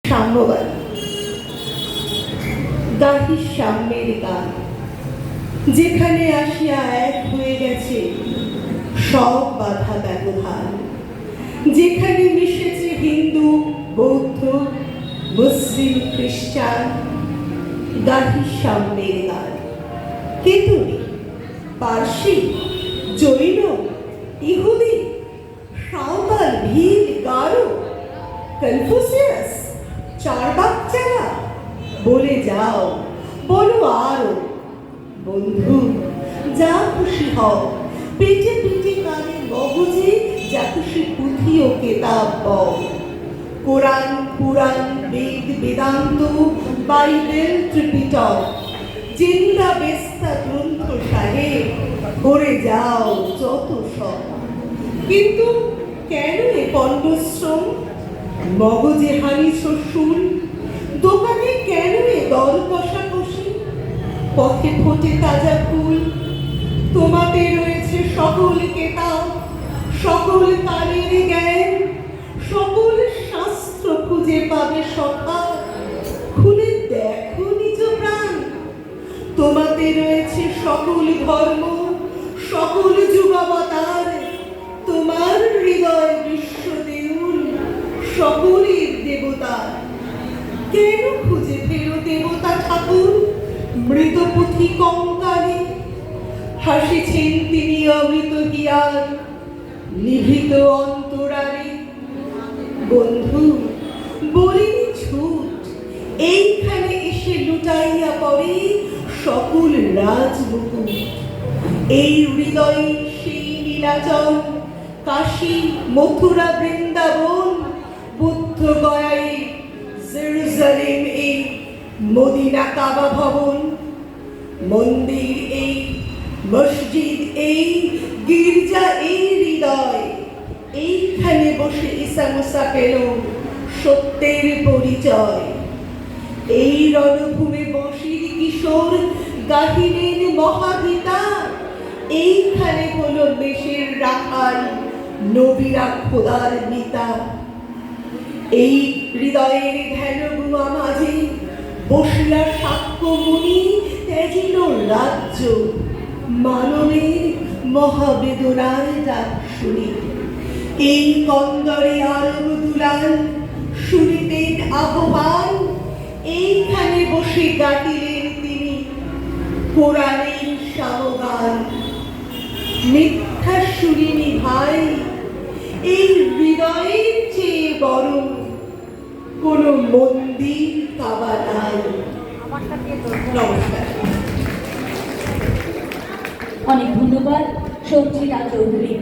সাম্যবাদ গাহির সাম্যের গান, যেখানে আসিয়া এক হয়ে গেছে সব বাধা ব্যবধান, যেখানে মিশেছে হিন্দু, বৌদ্ধ, মুসলিম, খ্রিস্টান। গাহির সাম্যের গান কেতুনি, পার্সি, জৈন, ইহুদি, সাঁওতাল, ভিল, গারো, কনফুসিয়াস, চারবাকচারা, বলে যাও, বলো আরো। বন্ধু, যা খুশি হও, পেটে পেটে কানে মগজে যা খুশি পুঁথি ও কেতাব বও। কোরআন, পুরাণ, বেদ, বেদান্ত, বাইবেল, ত্রিপিটক, জিন্দা বেস্তা গ্রন্থ সাহেব, করে যাও যত সব। কিন্তু কেন এ পণ্ডশ্রম? মগজে হানিছ শুল, দোকানে কেন এ দর কষাকষি? পথে ফোটে তাজা ফুল, তোমাতে রয়েছে সকল কেতাব, সকল কালের জ্ঞান, সকল শাস্ত্র খুঁজে পাবে সখা। খুলে দেখো নিজ প্রাণ, তোমাতে রয়েছে সকল ধর্ম, সকল যুগাবতার। তোমার হৃদয় বিশ্ব দেউল, সকলের দেবতার। কেন খুঁজে ফেরো দেবতা ঠাকুর মৃত পুঁথি কঙ্কালে? হাসিছেন তিনি অমৃত হিয়ার নিভৃত অন্তরারে। বন্ধু, বলিনি ছুট, এইখানে এসে লুটাইয়া পড়ে সকল রাজমুকুট। এই হৃদয়ে সেই নীলাচল, কাশী, মথুরা, বৃন্দাবন, বুদ্ধ গয়ায়, জেরুজালেম, এই মদিনা কাবা ভবন। মন্দির এই, মসজিদ এই, গির্জা এই হৃদয়। এইখানে বসে ঈসা মুসা পেল সত্যের পরিচয়। এই রণভূমে বসির কিশোর গাহিলেন মহাগীতা। এইখানে হলো দেশের রাখাল, নবীরা খোদার নেতা। এই হৃদয়ের ধ্যান গুয়া মাঝে বসিয়া সাক্ষ্য মুনি ত্যাজিল রাজ্য। মানবের মহাবেদনার ডাক শুনি এই কন্দরে আরব দুলাল শুনিতেন আহ্বান। এইখানে বসে গাইলেন তিনি কোরআনের সামগান। মিথ্যা শুনিনি ভাই, এই হৃদয়ের চেয়ে বড় কোন মন্দির কাবা নাই। নমস্কার। অনেক ধন্যবাদ সঞ্চিতা চৌধুরীকে।